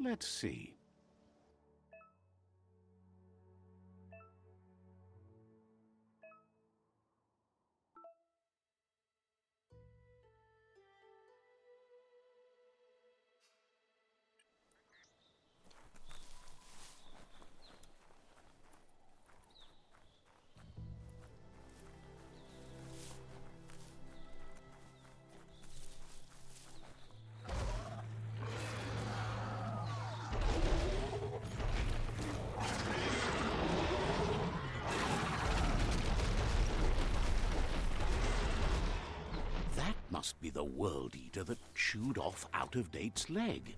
Let's see. Must be the World Eater that chewed off Out-of-Date's leg.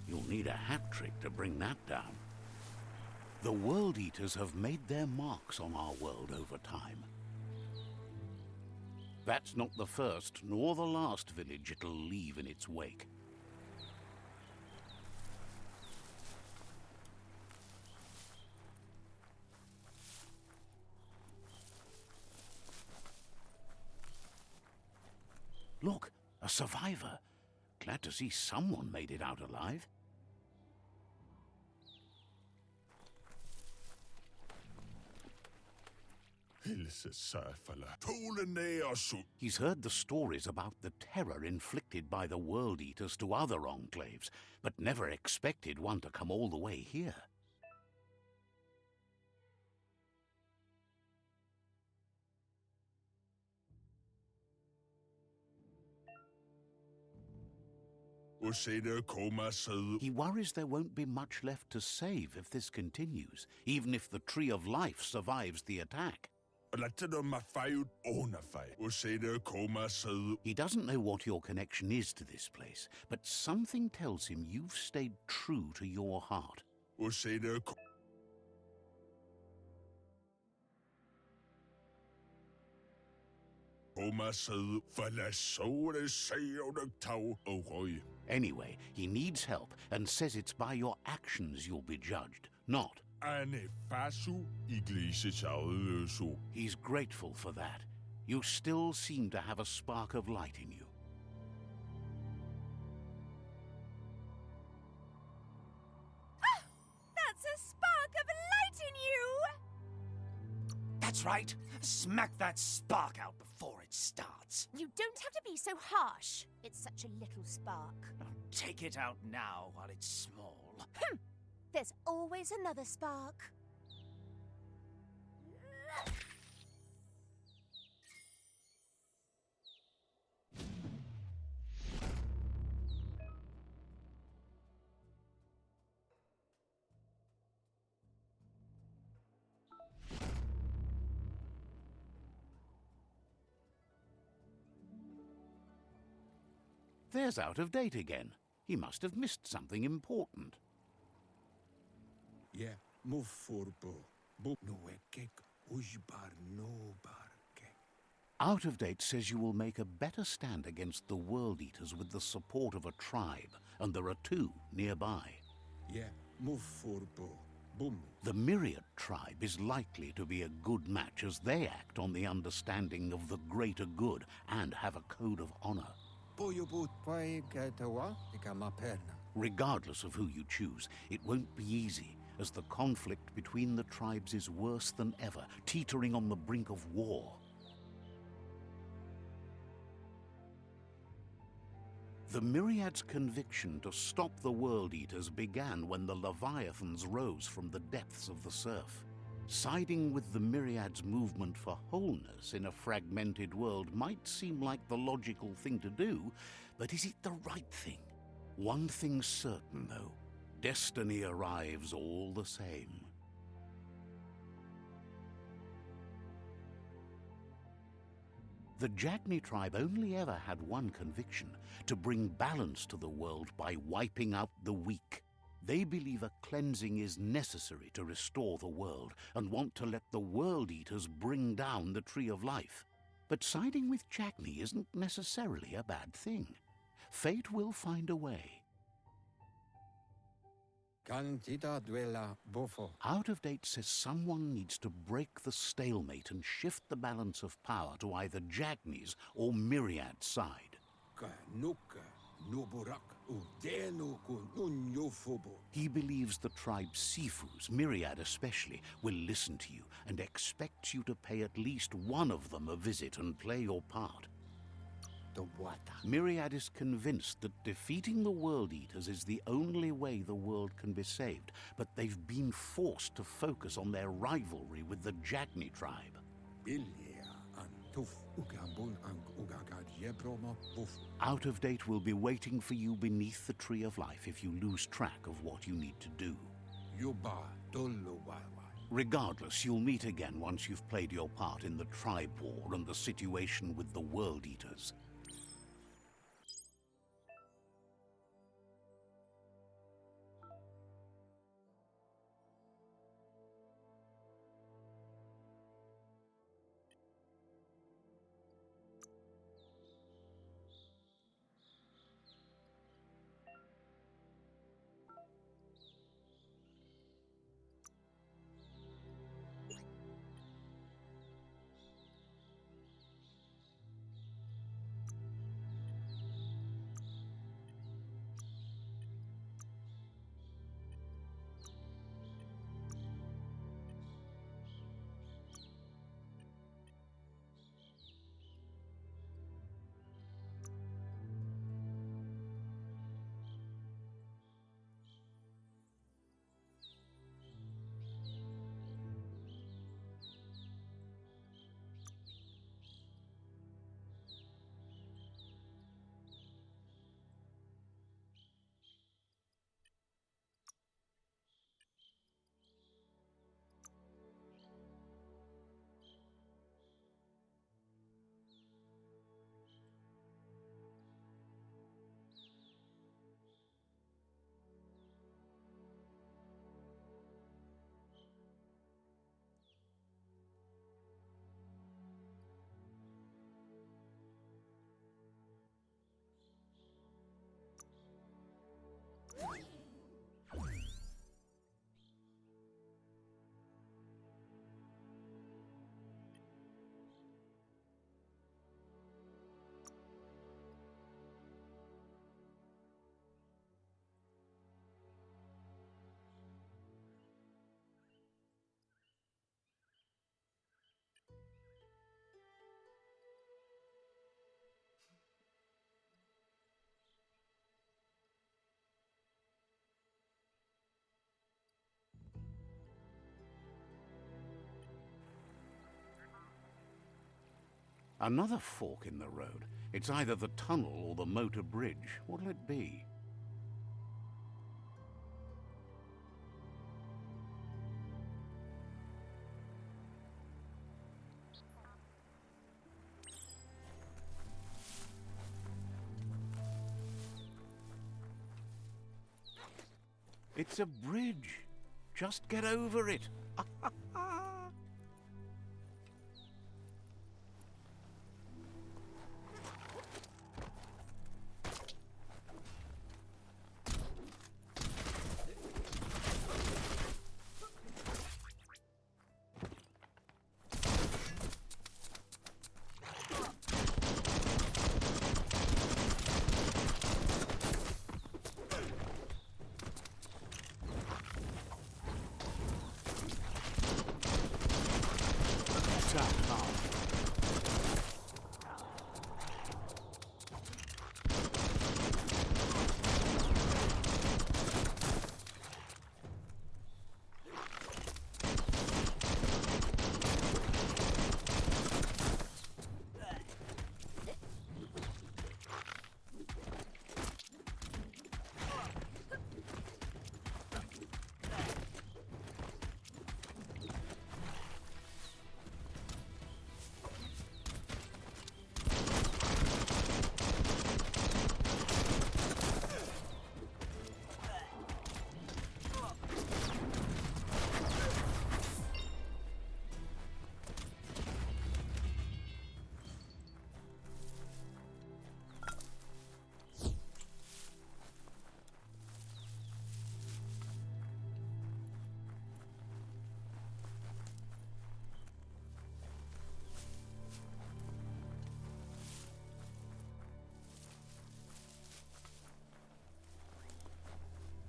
You'll need a hat trick to bring that down. The World Eaters have made their marks on our world over time. That's not the first nor the last village it'll leave in its wake. Look, a survivor. Glad to see someone made it out alive. He's heard the stories about the terror inflicted by the World Eaters to other enclaves, but never expected one to come all the way here. He worries there won't be much left to save if this continues, even if the Tree of Life survives the attack. He doesn't know what your connection is to this place, but something tells him you've stayed true to your heart. Anyway, he needs help and says it's by your actions you'll be judged, not. He's grateful for that. You still seem to have a spark of light in you. Ah! That's a spark of light in you! That's right. Smack that spark out before it starts. You don't have to be so harsh. It's such a little spark. Take it out now while it's small. There's always another spark. There's Out-of-Date again. He must have missed something important. Yeah, move forbo. No ekek ujbar no barke. Out-of-Date says you will make a better stand against the World Eaters with the support of a tribe, and there are two nearby. Yeah, move forbo. Boom. The Myriad tribe is likely to be a good match as they act on the understanding of the greater good and have a code of honor. Regardless of who you choose, it won't be easy, as the conflict between the tribes is worse than ever, teetering on the brink of war. The Myriad's conviction to stop the World Eaters began when the Leviathans rose from the depths of the surf. Siding with the Myriad's movement for wholeness in a fragmented world might seem like the logical thing to do, but is it the right thing? One thing's certain, though. Destiny arrives all the same. The Jagni tribe only ever had one conviction: to bring balance to the world by wiping out the weak. They believe a cleansing is necessary to restore the world and want to let the World Eaters bring down the Tree of Life. But siding with Jagni isn't necessarily a bad thing. Fate will find a way. Out-of-Date says someone needs to break the stalemate and shift the balance of power to either Jagni's or Myriad's side. Udeno kun unyofobo. He believes the tribe Sifus, Myriad especially, will listen to you and expects you to pay at least one of them a visit and play your part. The water. Myriad is convinced that defeating the World Eaters is the only way the world can be saved, but they've been forced to focus on their rivalry with the Jagni tribe. Ilya antuf ugambun ang ugagad yebroma buf. Out of Date will be waiting for you beneath the Tree of Life if you lose track of what you need to do. Yuba dolo wawa. Regardless, you'll meet again once you've played your part in the tribe war and the situation with the World Eaters. Another fork in the road. It's either the tunnel or the motor bridge. What'll it be? It's a bridge. Just get over it.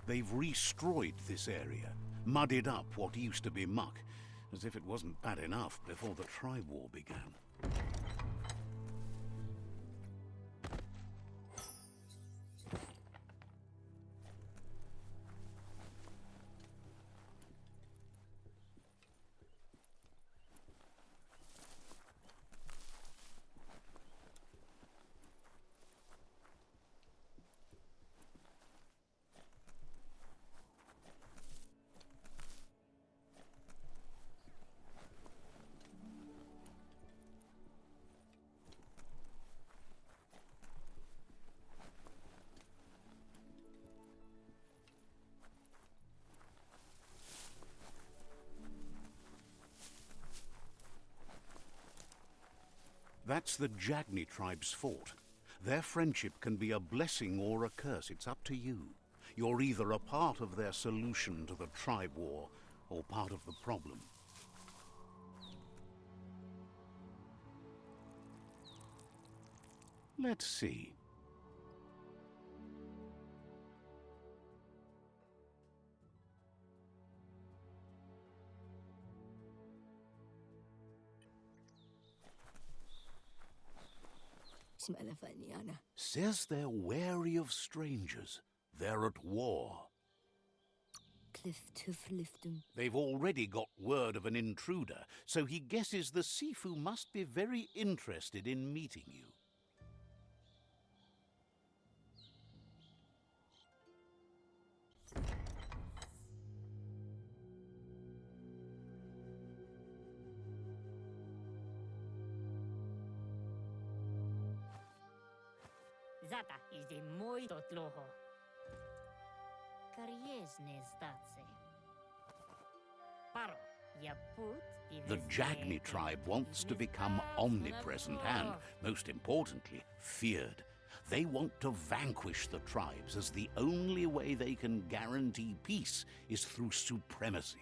They've destroyed this area, muddied up what used to be muck, as if it wasn't bad enough before the tribe war began. That's the Jagni tribe's fort. Their friendship can be a blessing or a curse. It's up to you. You're either a part of their solution to the tribe war, or part of the problem. Let's see. Says they're wary of strangers. They're at war. They've already got word of an intruder, so he guesses the Sifu must be very interested in meeting you. Zata is the moi dotloho. Kariesne statse. Paro, ya put The Jagni tribe wants to become omnipresent and, most importantly, feared. They want to vanquish the tribes, as the only way they can guarantee peace is through supremacy.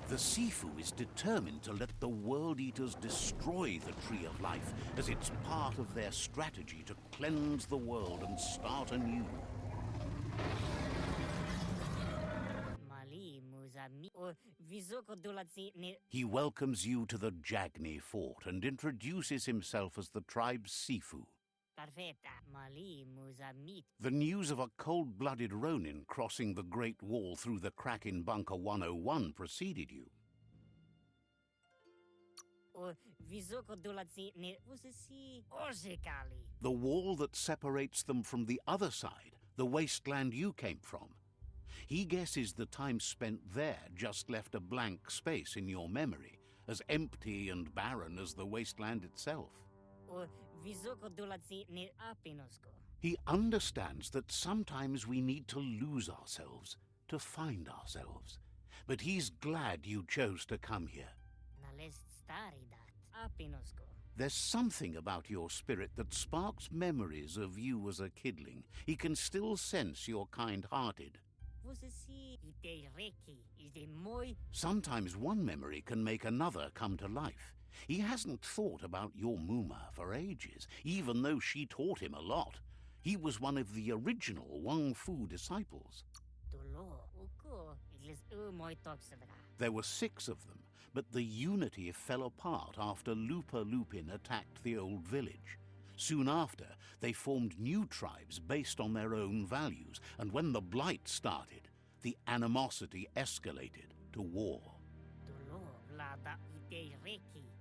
The Sifu is determined to let the World Eaters destroy the Tree of Life, as it's part of their strategy to cleanse the world and start anew. He welcomes you to the Jagni fort and introduces himself as the tribe's Sifu. The news of a cold-blooded Ronin crossing the Great Wall through the crack in Bunker 101 preceded you. The wall that separates them from the other side, the wasteland you came from. He guesses the time spent there just left a blank space in your memory, as empty and barren as the wasteland itself. He understands that sometimes we need to lose ourselves to find ourselves. But he's glad you chose to come here. There's something about your spirit that sparks memories of you as a kidling. He can still sense you're kind-hearted. Sometimes one memory can make another come to life. He hasn't thought about your Muma for ages, even though she taught him a lot. He was one of the original Wang Fu disciples. There were 6 of them, but the unity fell apart after Lupa Lupin attacked the old village. Soon after, they formed new tribes based on their own values, and when the Blight started, the animosity escalated to war.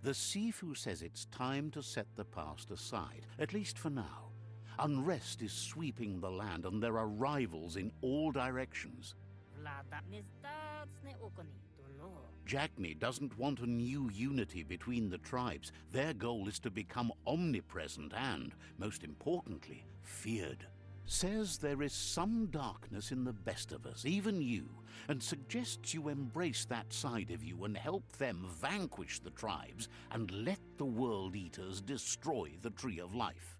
The Sifu says it's time to set the past aside, at least for now. Unrest is sweeping the land, and there are rivals in all directions. Jagni doesn't want a new unity between the tribes. Their goal is to become omnipresent and, most importantly, feared. Says there is some darkness in the best of us, even you, and suggests you embrace that side of you and help them vanquish the tribes and let the World Eaters destroy the Tree of Life.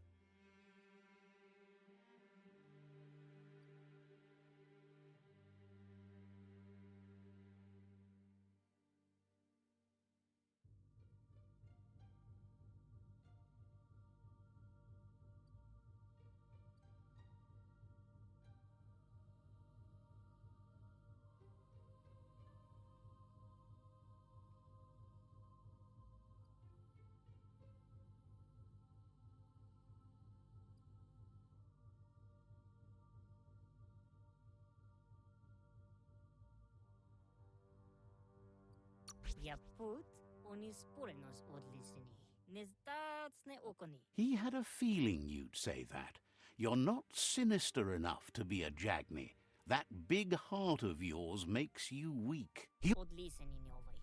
Ja put onis purenos odlisini. Nezdatsne okoni. He had a feeling you'd say that. You're not sinister enough to be a Jagni. That big heart of yours makes you weak. Odlisini novai.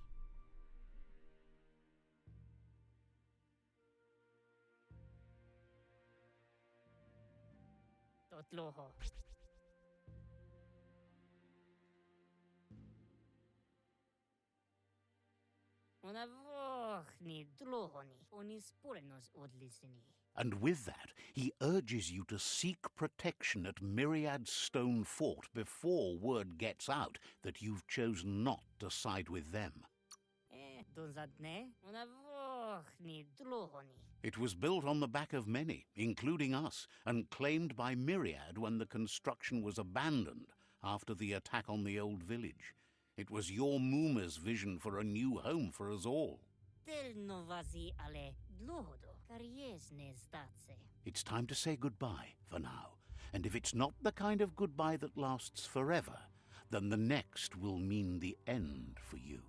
Totloho. Una vohni dlohoni onis purenos odlisini. And with that, he urges you to seek protection at Myriad's stone fort before word gets out that you've chosen not to side with them. Donzadne una vohni dlohoni. It was built on the back of many, including us, and claimed by Myriad when the construction was abandoned after the attack on the old village. It was your Mooma's vision for a new home for us all. Del novazi ale dlohodo. Kariesne zdatse. It's time to say goodbye for now. And if it's not the kind of goodbye that lasts forever, then the next will mean the end for you.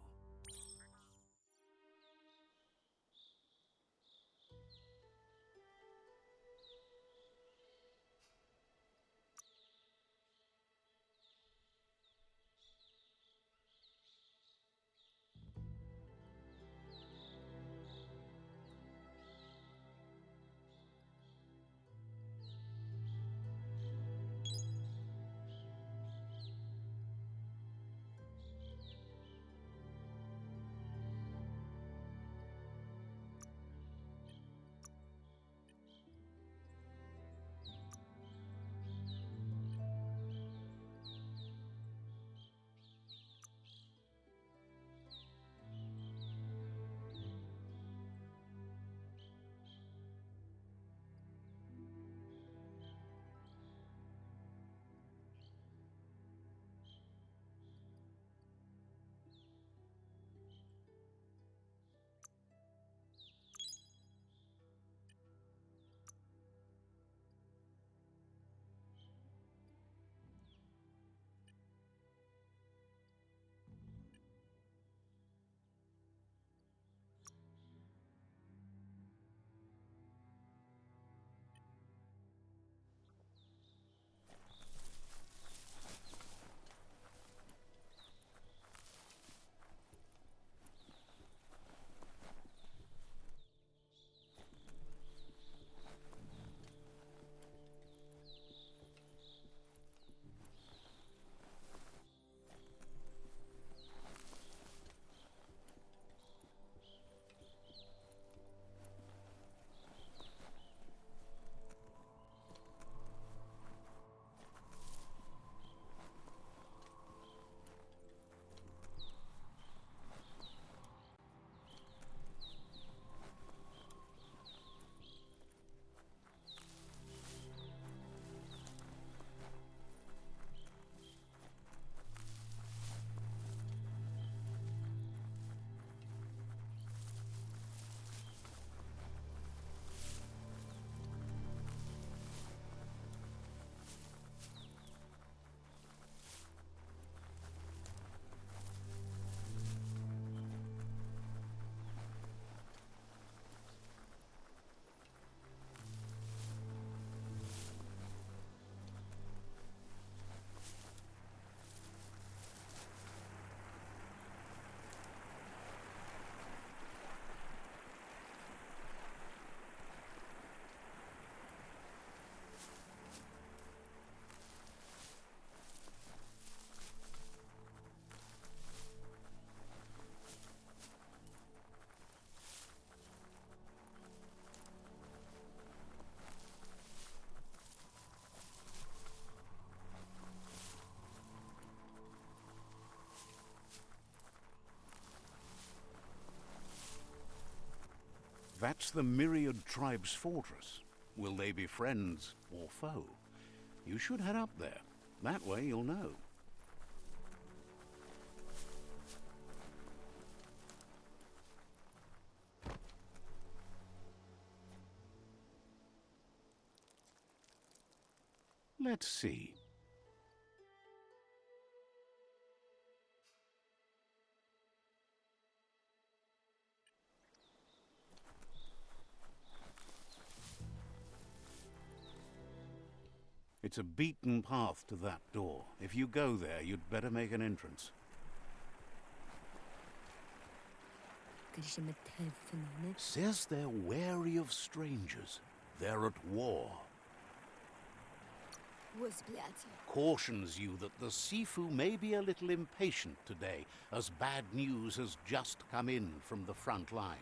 That's the Myriad tribe's fortress. Will they be friends or foe? You should head up there. That way you'll know. Let's see. It's a beaten path to that door. If you go there, you'd better make an entrance. Says they're wary of strangers. They're at war. Cautions you that the Sifu may be a little impatient today, as bad news has just come in from the front line.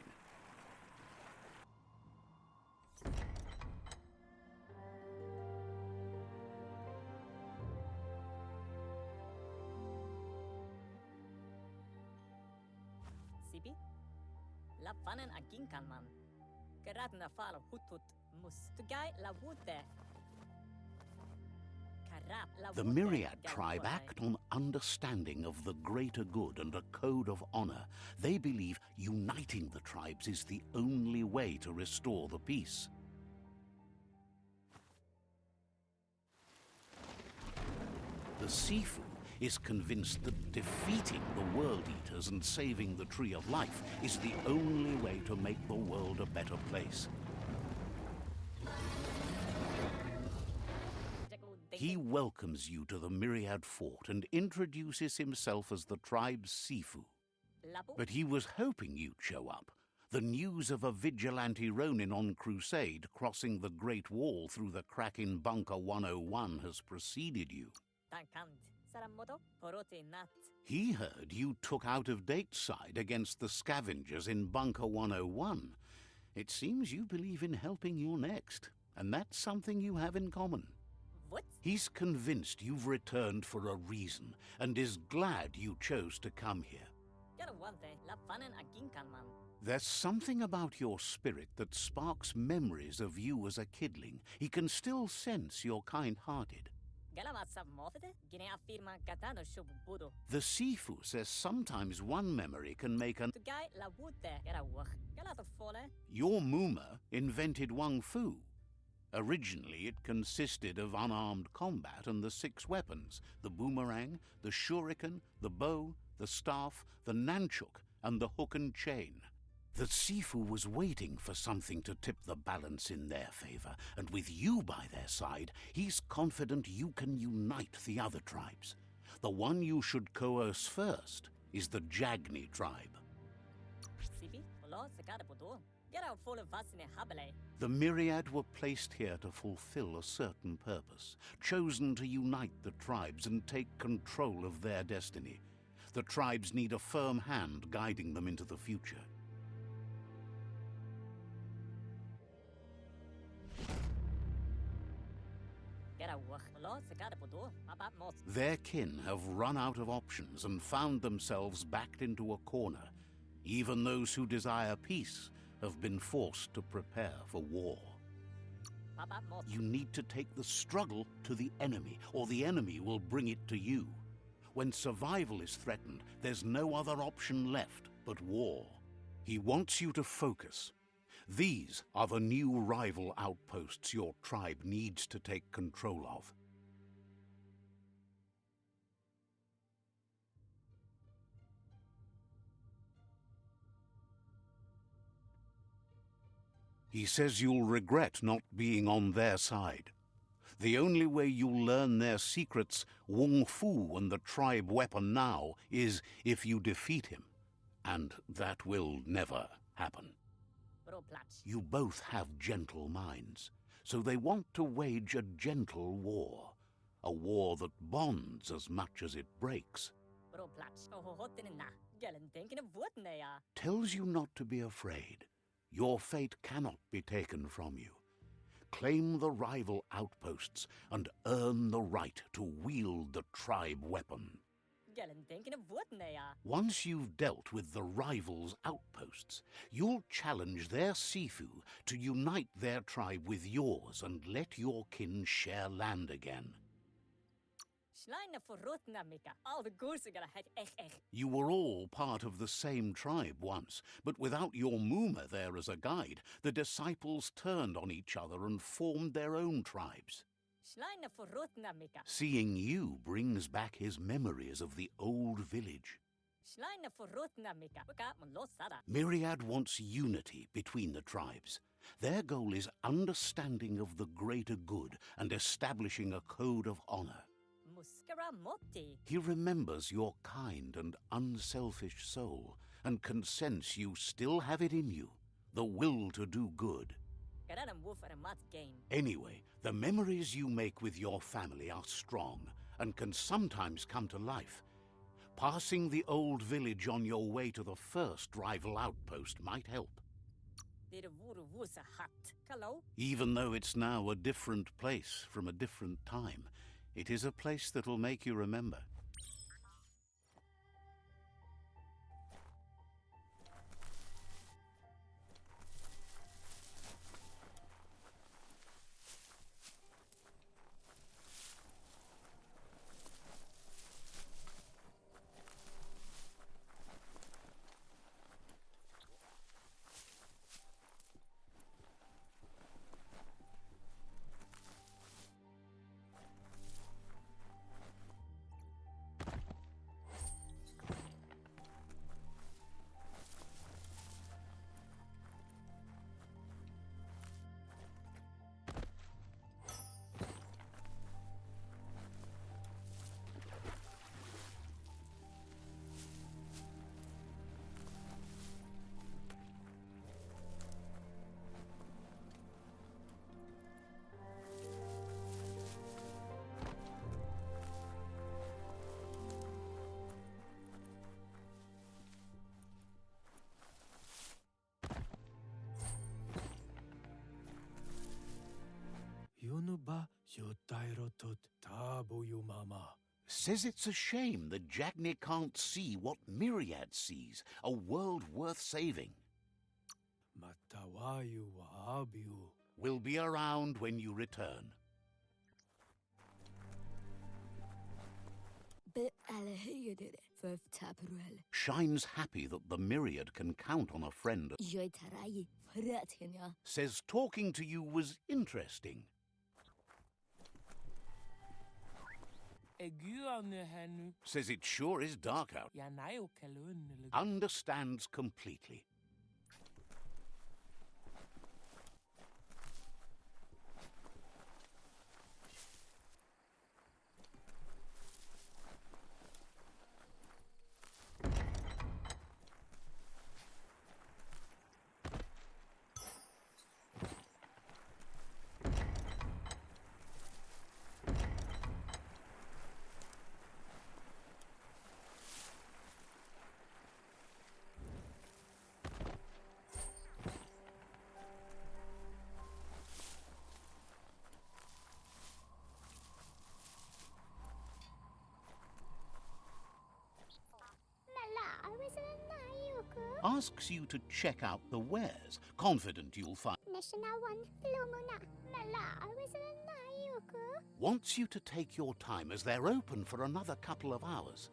Sibi? La fanen aginkan man. Geradna fala hutut mus. Tugai la wute. The Myriad tribe act on understanding of the greater good and a code of honor. They believe uniting the tribes is the only way to restore the peace. The Sifu is convinced that defeating the World Eaters and saving the Tree of Life is the only way to make the world a better place. He welcomes you to the Myriad Fort and introduces himself as the tribe's Sifu. But he was hoping you'd show up. The news of a vigilante Ronin on crusade crossing the Great Wall through the crack in Bunker 101 has preceded you. He heard you took out-of-date side against the scavengers in Bunker 101. It seems you believe in helping your next, and that's something you have in common. What? He's convinced you've returned for a reason, and is glad you chose to come here. There's something about your spirit that sparks memories of you as a kidling. He can still sense you're kind-hearted. The Sifu says sometimes one memory can make an... Your Muma invented Wung Fu. Originally, it consisted of unarmed combat and the 6 weapons: the boomerang, the shuriken, the bow, the staff, the nunchuk, and the hook and chain. The Sifu was waiting for something to tip the balance in their favor, and with you by their side, he's confident you can unite the other tribes. The one you should coerce first is the Jagni tribe. The Myriad were placed here to fulfill a certain purpose, chosen to unite the tribes and take control of their destiny. The tribes need a firm hand guiding them into the future. Their kin have run out of options and found themselves backed into a corner. Even those who desire peace have been forced to prepare for war. You need to take the struggle to the enemy, or the enemy will bring it to you. When survival is threatened, there's no other option left but war. He wants you to focus. These are the new rival outposts your tribe needs to take control of. He says you'll regret not being on their side. The only way you'll learn their secrets, Wung Fu and the tribe weapon now, is if you defeat him. And that will never happen. You both have gentle minds, so they want to wage a gentle war. A war that bonds as much as it breaks. Tells you not to be afraid. Your fate cannot be taken from you. Claim the rival outposts and earn the right to wield the tribe weapon. Once you've dealt with the rivals' outposts, you'll challenge their Sifu to unite their tribe with yours and let your kin share land again. You were all part of the same tribe once, but without your Muma there as a guide, the disciples turned on each other and formed their own tribes. Seeing you brings back his memories of the old village. Myriad wants unity between the tribes. Their goal is understanding of the greater good and establishing a code of honor. Muskara moti. He remembers your kind and unselfish soul and can sense you still have it in you, the will to do good. Karadam woof at a mat gain. Anyway, the memories you make with your family are strong and can sometimes come to life. Passing the old village on your way to the first rival outpost might help. Did a wuru woosa hat. Hello? Even though it's now a different place from a different time, it is a place that'll make you remember. Yunuba yotairotut tabu mama. Says it's a shame that Jagni can't see what Myriad sees, a world worth saving. Matawayu waabiu. We'll be around when you return. Shine's happy that the Myriad can count on a friend. Says talking to you was interesting. Says it sure is dark out. Understands completely. Asks you to check out the wares, confident you'll find. Wants you to take your time as they're open for another couple of hours.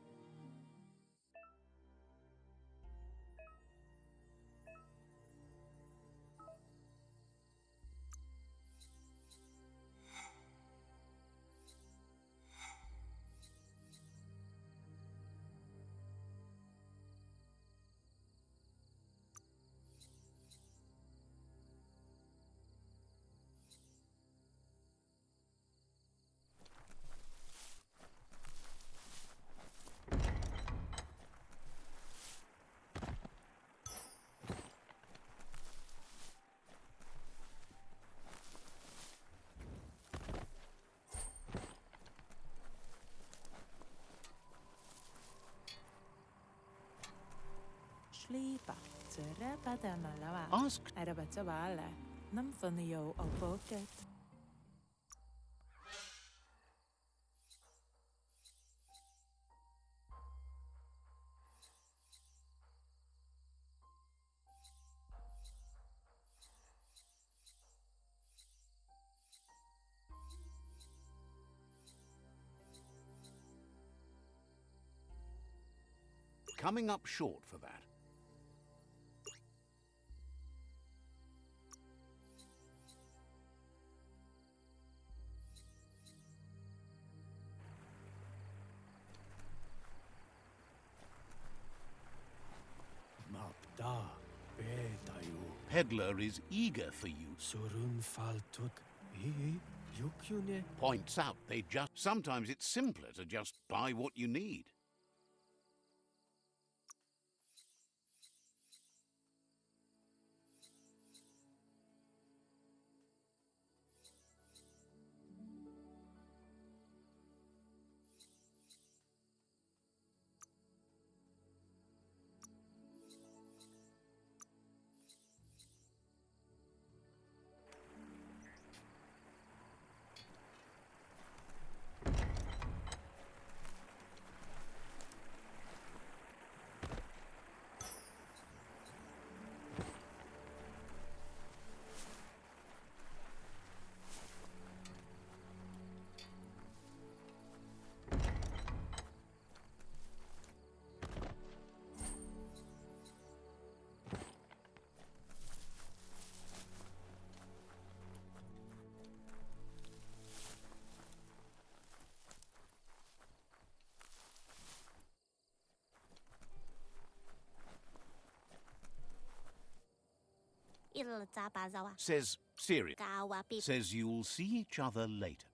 Ask. Coming up short for that. Mapda Betayu. Peddler is eager for you. Surun faltuk. Yukyune. Points out sometimes it's simpler to just buy what you need. Says serious. Says you'll see each other later.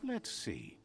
Let's see.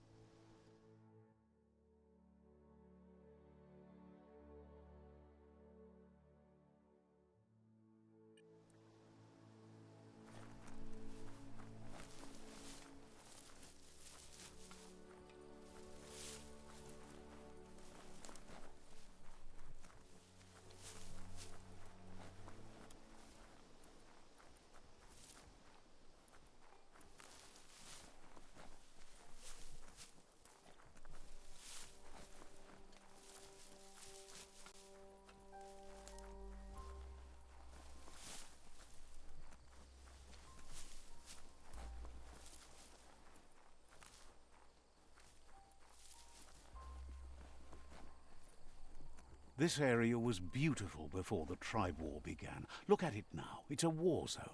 This area was beautiful before the tribe war began. Look at it now. It's a war zone.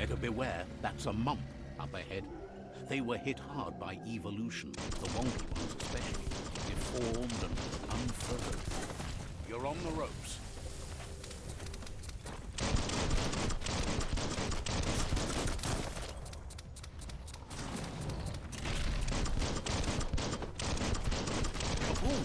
Better beware, that's a mump up ahead. They were hit hard by evolution, the wonky ones especially, deformed and unfurled. You're on the ropes. Kaboom!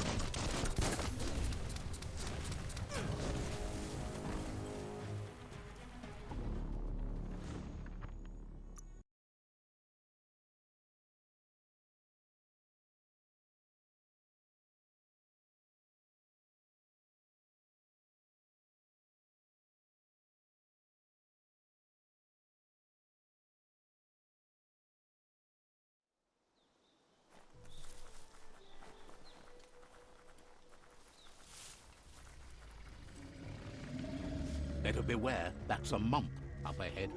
Better beware, that's a mump up ahead.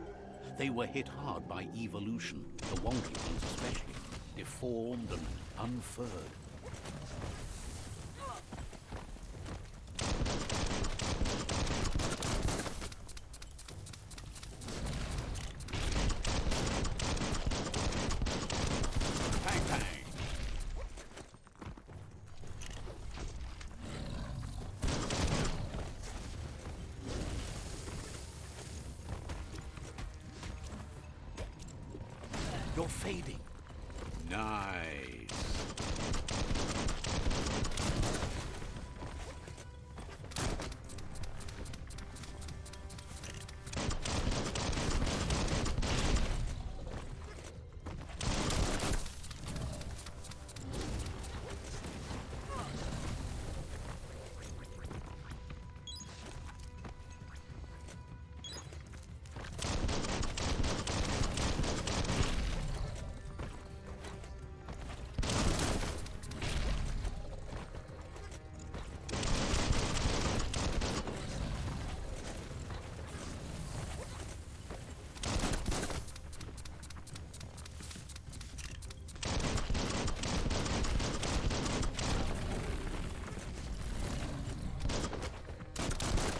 They were hit hard by evolution, the wonky ones especially, deformed and unfurled. Bang, bang. You're fading. Nice.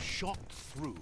Shot through.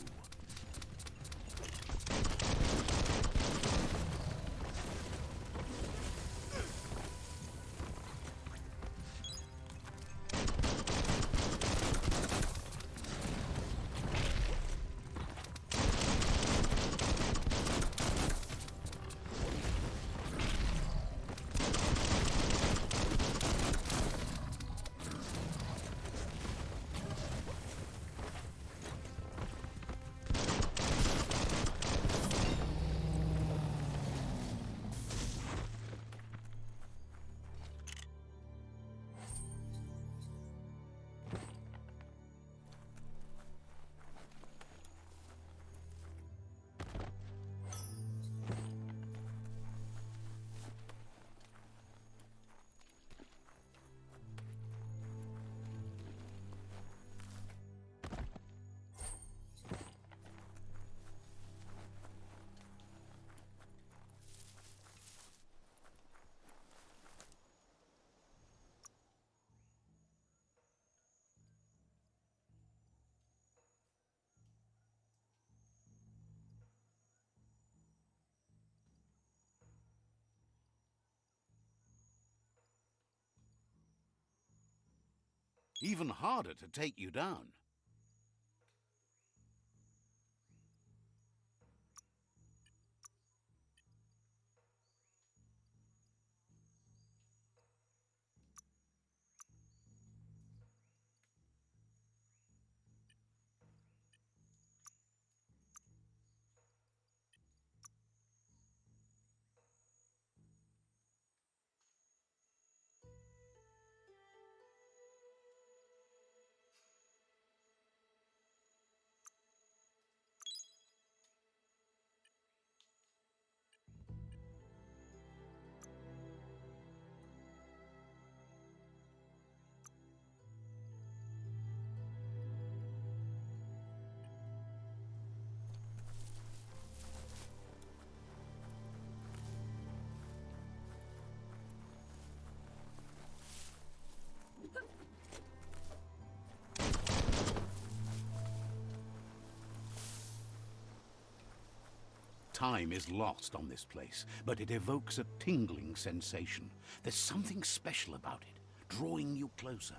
Even harder to take you down. Time is lost on this place, but it evokes a tingling sensation. There's something special about it, drawing you closer.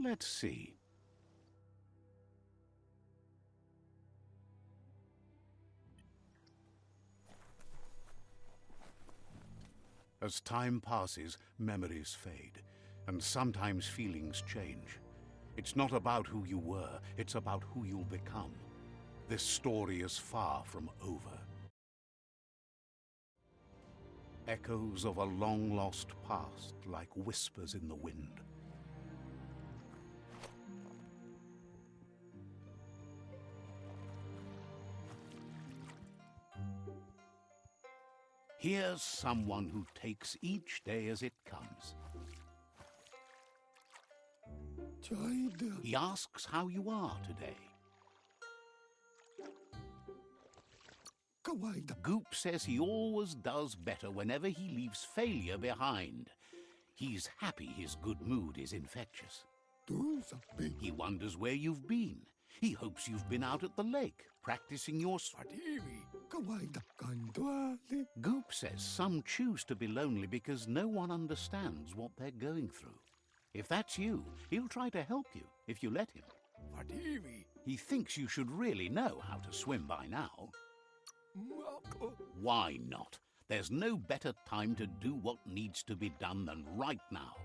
Let's see. As time passes, memories fade, and sometimes feelings change. It's not about who you were, it's about who you'll become. This story is far from over. Echoes of a long-lost past, like whispers in the wind. Here's someone who takes each day as it comes. He asks how you are today. Goop says he always does better whenever he leaves failure behind. He's happy his good mood is infectious. He wonders where you've been. He hopes you've been out at the lake, practicing your Goop says some choose to be lonely because no one understands what they're going through. If that's you, he'll try to help you if you let him. He thinks you should really know how to swim by now. Why not? There's no better time to do what needs to be done than right now.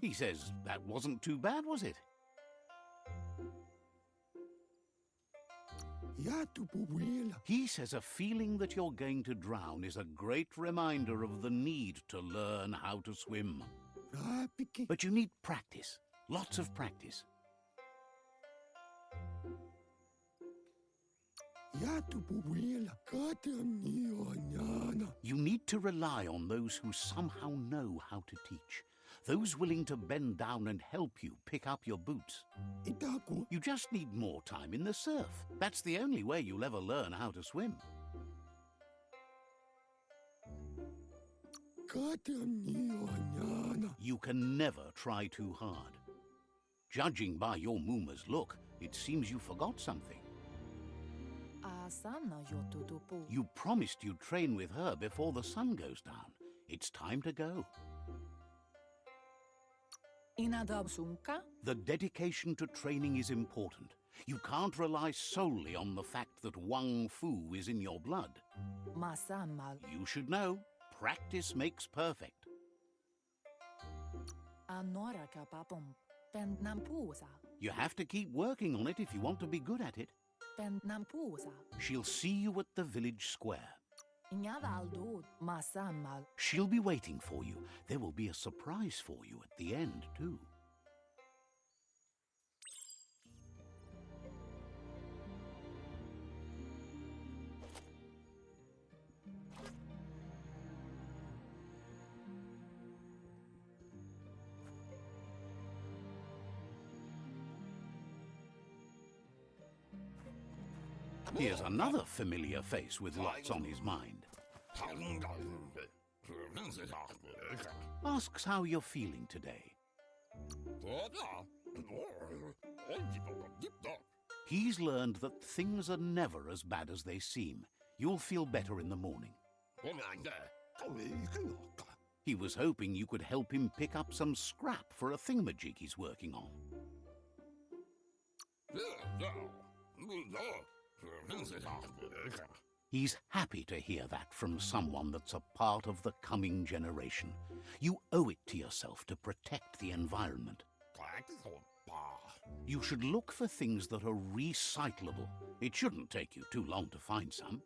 He says that wasn't too bad, was it? He says a feeling that you're going to drown is a great reminder of the need to learn how to swim. But you need practice, lots of practice. You need to rely on those who somehow know how to teach. Those willing to bend down and help you pick up your boots. You just need more time in the surf. That's the only way you'll ever learn how to swim. You can never try too hard. Judging by your Mooma's look, it seems you forgot something. You promised you'd train with her before the sun goes down. It's time to go. The dedication to training is important. You can't rely solely on the fact that Wang Fu is in your blood. You should know, practice makes perfect. You have to keep working on it if you want to be good at it. She'll see you at the village square. She'll be waiting for you. There will be a surprise for you at the end, too. Here's another familiar face with lots on his mind. Asks how you're feeling today. He's learned that things are never as bad as they seem. You'll feel better in the morning. He was hoping you could help him pick up some scrap for a thingamajig he's working on. He's happy to hear that from someone that's a part of the coming generation. You owe it to yourself to protect the environment. You should look for things that are recyclable. It shouldn't take you too long to find some.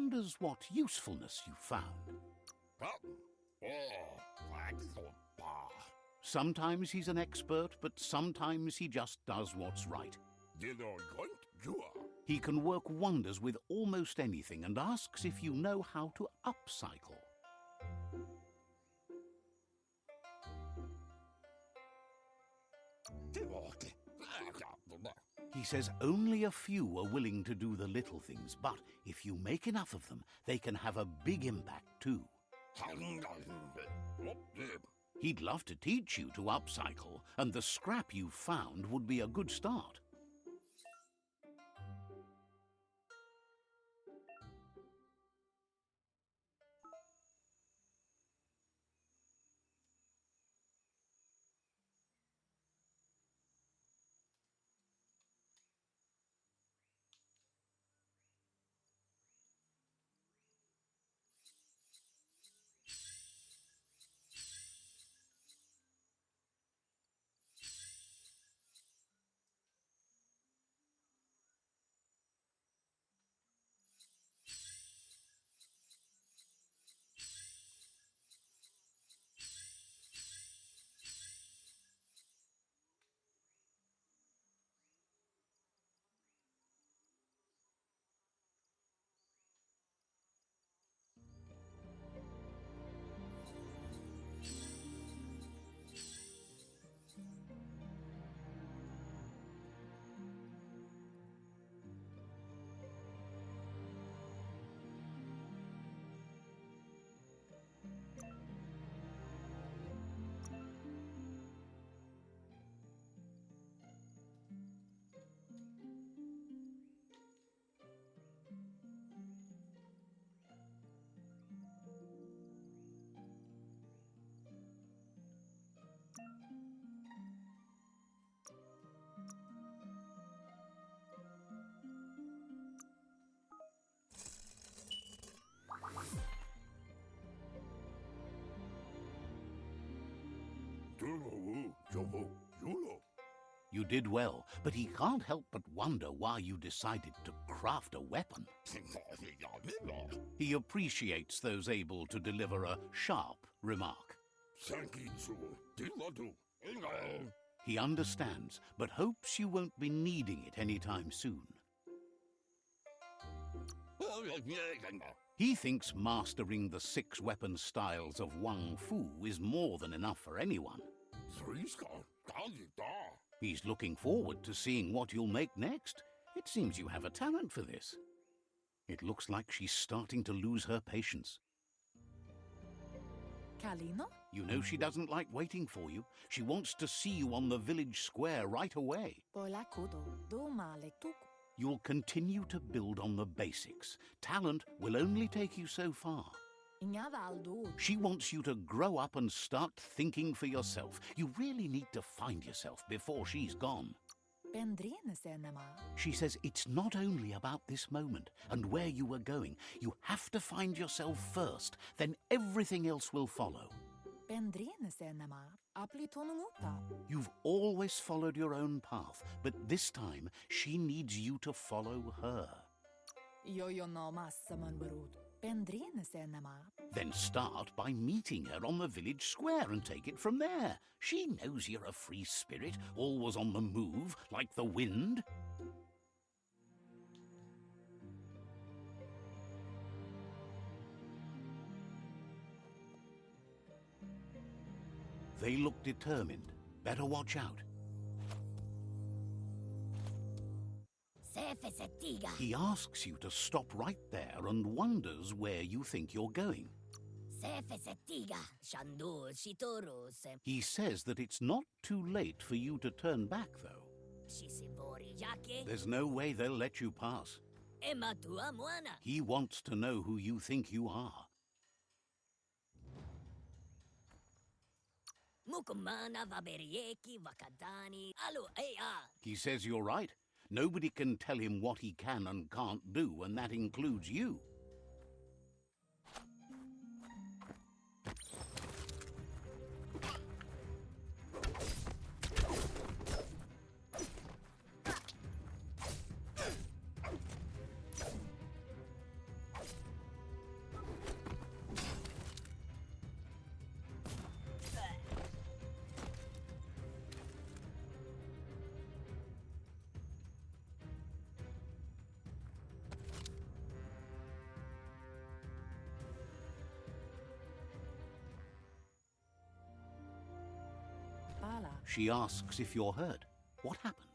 wonders what usefulness you found. Sometimes he's an expert, but sometimes he just does what's right. He can work wonders with almost anything and asks if you know how to upcycle. He says only a few are willing to do the little things, but if you make enough of them, they can have a big impact too. He'd love to teach you to upcycle, and the scrap you found would be a good start. You did well, but he can't help but wonder why you decided to craft a weapon. He appreciates those able to deliver a sharp remark. He understands, but hopes you won't be needing it anytime soon. He thinks mastering the 6 weapon styles of Wang Fu is more than enough for anyone. He's looking forward to seeing what you'll make next. It seems you have a talent for this. It looks like she's starting to lose her patience. Kalino? You know she doesn't like waiting for you. She wants to see you on the village square right away. You'll continue to build on the basics. Talent will only take you so far. She wants you to grow up and start thinking for yourself. You really need to find yourself before she's gone. She says it's not only about this moment and where you are going. You have to find yourself first, then everything else will follow. You've always followed your own path, but this time she needs you to follow her. Then start by meeting her on the village square and take it from there. She knows you're a free spirit, always on the move, like the wind. They look determined. Better watch out. He asks you to stop right there and wonders where you think you're going. He says that it's not too late for you to turn back, though. There's no way they'll let you pass. He wants to know who you think you are. He says you're right. Nobody can tell him what he can and can't do, and that includes you. She asks if you're hurt. What happened?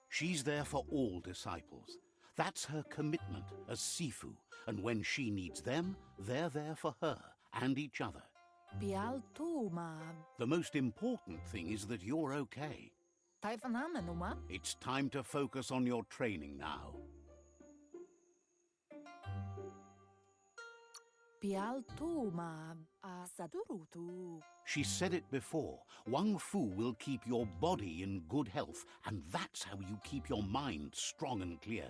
She's there for all disciples. That's her commitment as Sifu, and when she needs them, they're there for her and each other. The most important thing is that you're okay. It's time to focus on your training now. She said it before. Wang Fu will keep your body in good health, and that's how you keep your mind strong and clear.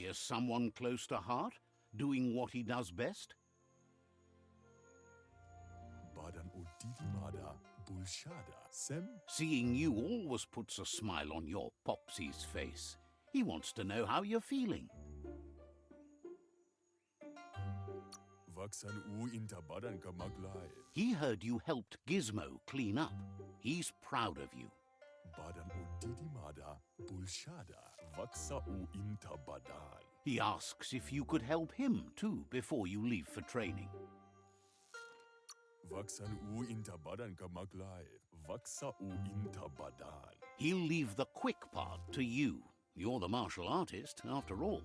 Here's someone close to heart, doing what he does best. Seeing you always puts a smile on your Popsy's face. He wants to know how you're feeling. He heard you helped Gizmo clean up. He's proud of you. He asks if you could help him too before you leave for training. He'll leave the quick part to you. You're the martial artist, after all.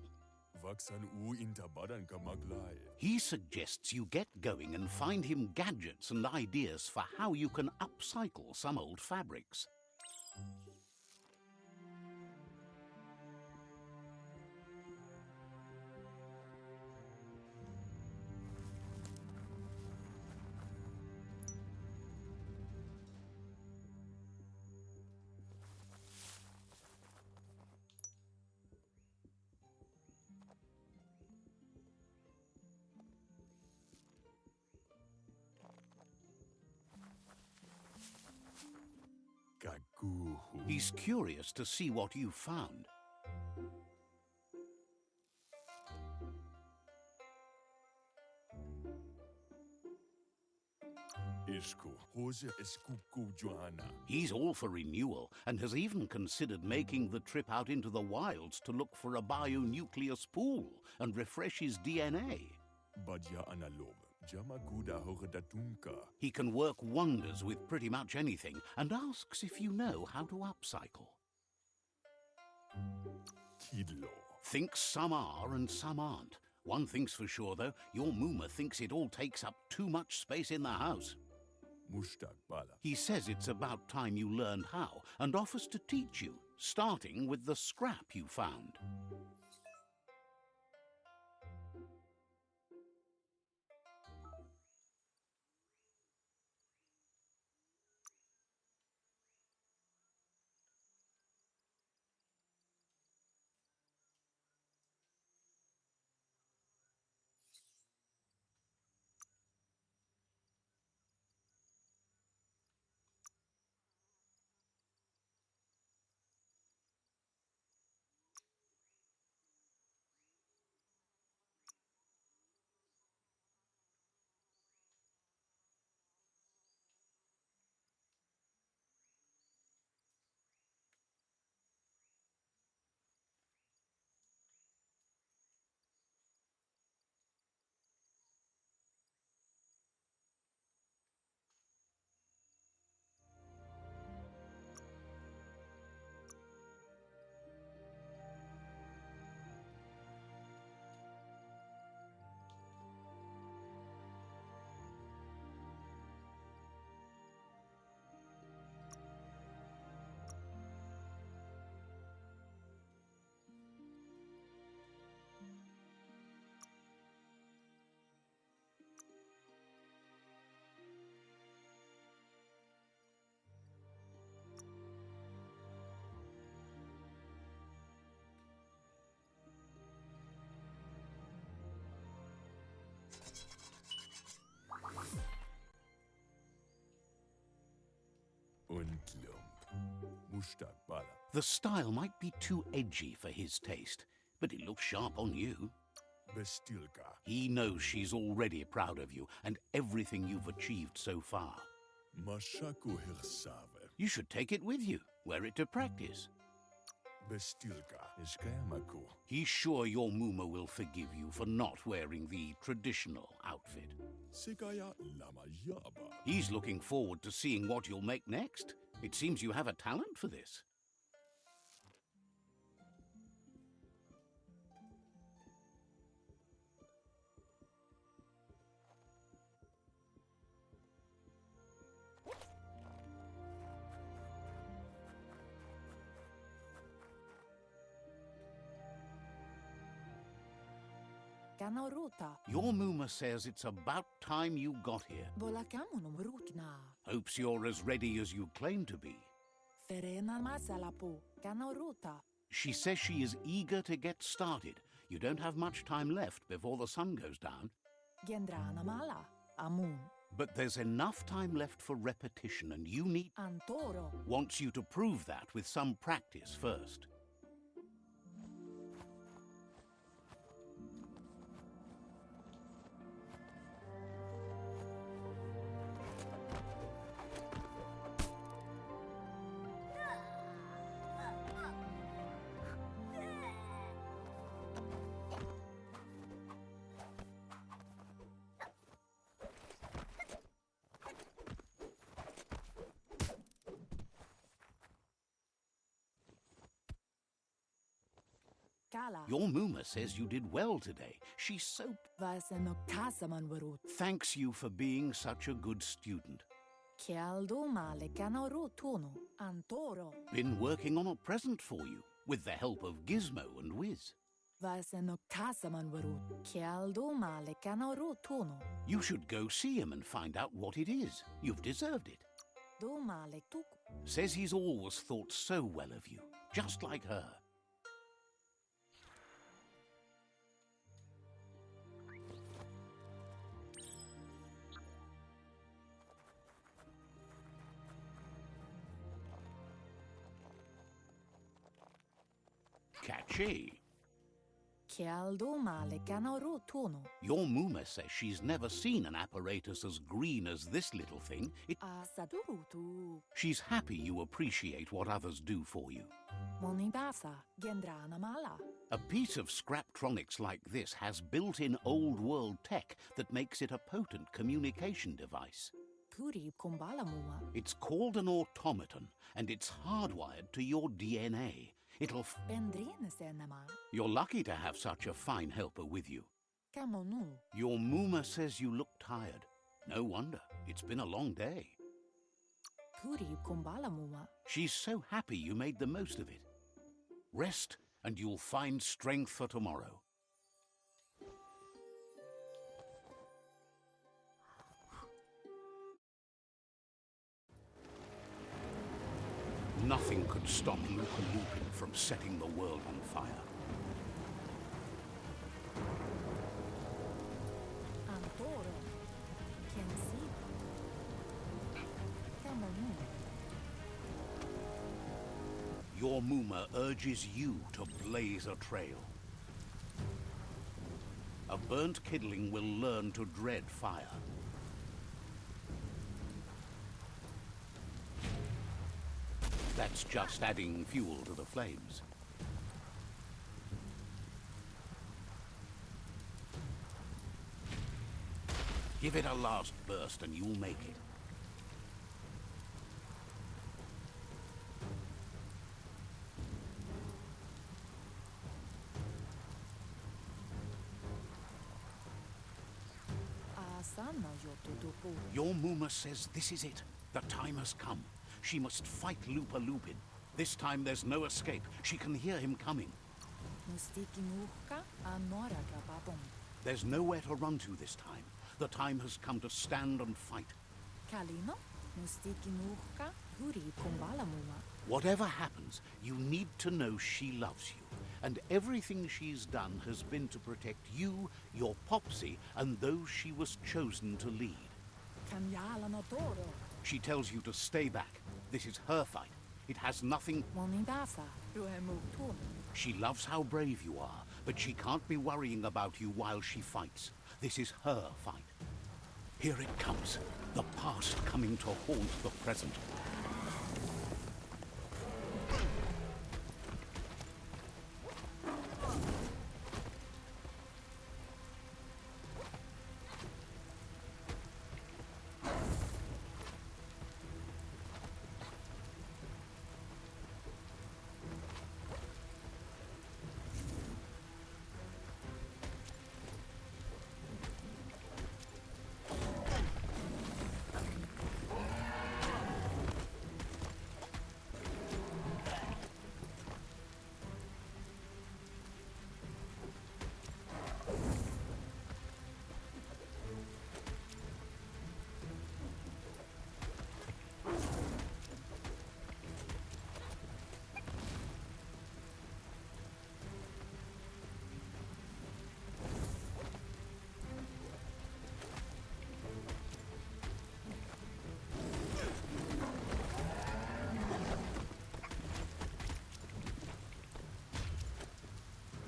He suggests you get going and find him gadgets and ideas for how you can upcycle some old fabrics. He's curious to see what you've found. He's all for renewal and has even considered making the trip out into the wilds to look for a bionucleus pool and refresh his DNA. He can work wonders with pretty much anything and asks if you know how to upcycle. Thinks some are and some aren't. One thing's for sure, though, your Mooma thinks it all takes up too much space in the house. He says it's about time you learned how and offers to teach you, starting with the scrap you found. The style might be too edgy for his taste, but it looks sharp on you. He knows she's already proud of you and everything you've achieved so far. You should take it with you, wear it to practice. He's sure your Muma will forgive you for not wearing the traditional outfit. He's looking forward to seeing what you'll make next. It seems you have a talent for this. Your Muma says it's about time you got here. Hopes you're as ready as you claim to be. She says she is eager to get started. You don't have much time left before the sun goes down. But there's enough time left for repetition, and you need... Wants you to prove that with some practice first. Your Muma says you did well today. She's so... Thanks you for being such a good student. Been working on a present for you, with the help of Gizmo and Wiz. You should go see him and find out what it is. You've deserved it. Says he's always thought so well of you, just like her. Catchy. Your Muma says she's never seen an apparatus as green as this little thing. She's happy you appreciate what others do for you. A piece of Scraptronics like this has built-in old-world tech that makes it a potent communication device. It's called an automaton, and it's hardwired to your DNA. It'll... You're lucky to have such a fine helper with you. Your Muma says you look tired. No wonder. It's been a long day. She's so happy you made the most of it. Rest, and you'll find strength for tomorrow. Nothing could stop Lupin from setting the world on fire. Your Muma urges you to blaze a trail. A burnt kidling will learn to dread fire. That's just adding fuel to the flames. Give it a last burst and you'll make it. Your Muma says this is it. The time has come. She must fight Lupin. This time there's no escape. She can hear him coming. There's nowhere to run to this time. The time has come to stand and fight. Whatever happens, you need to know she loves you. And everything she's done has been to protect you, your Popsy, and those she was chosen to lead. She tells you to stay back. This is her fight. It has nothing... She loves how brave you are, but she can't be worrying about you while she fights. This is her fight. Here it comes. The past coming to haunt the present.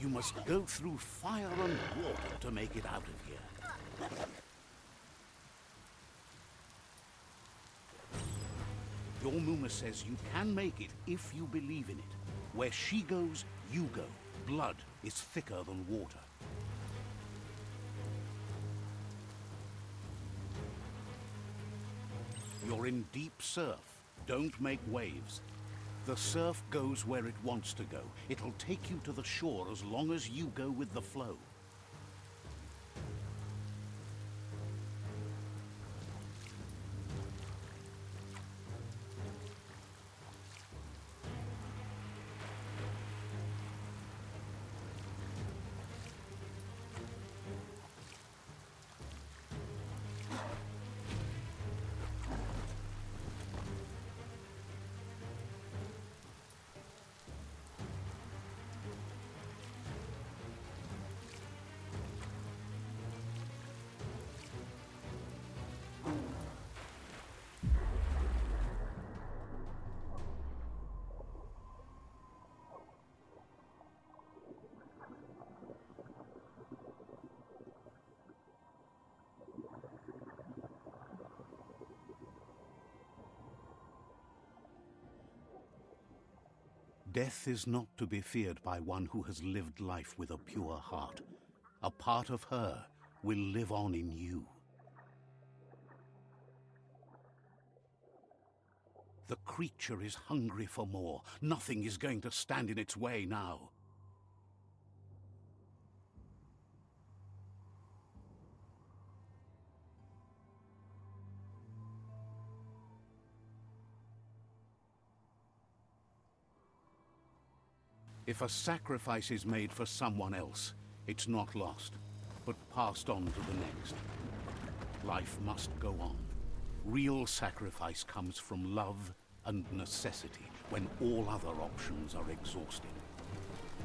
You must go through fire and water to make it out of here. Your Muma says you can make it if you believe in it. Where she goes, you go. Blood is thicker than water. You're in deep surf. Don't make waves. The surf goes where it wants to go. It'll take you to the shore as long as you go with the flow. Death is not to be feared by one who has lived life with a pure heart. A part of her will live on in you. The creature is hungry for more. Nothing is going to stand in its way now. If a sacrifice is made for someone else, it's not lost, but passed on to the next. Life must go on. Real sacrifice comes from love and necessity when all other options are exhausted.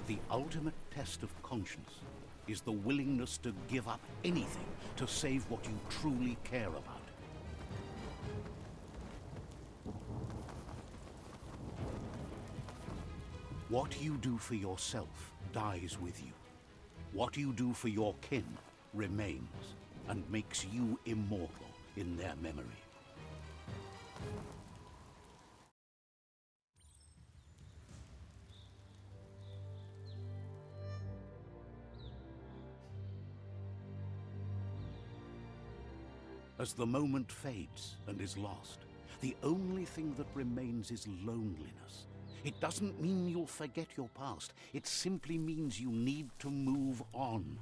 The ultimate test of conscience is the willingness to give up anything to save what you truly care about. What you do for yourself dies with you. What you do for your kin remains and makes you immortal in their memory. As the moment fades and is lost, the only thing that remains is loneliness. It doesn't mean you'll forget your past. It simply means you need to move on.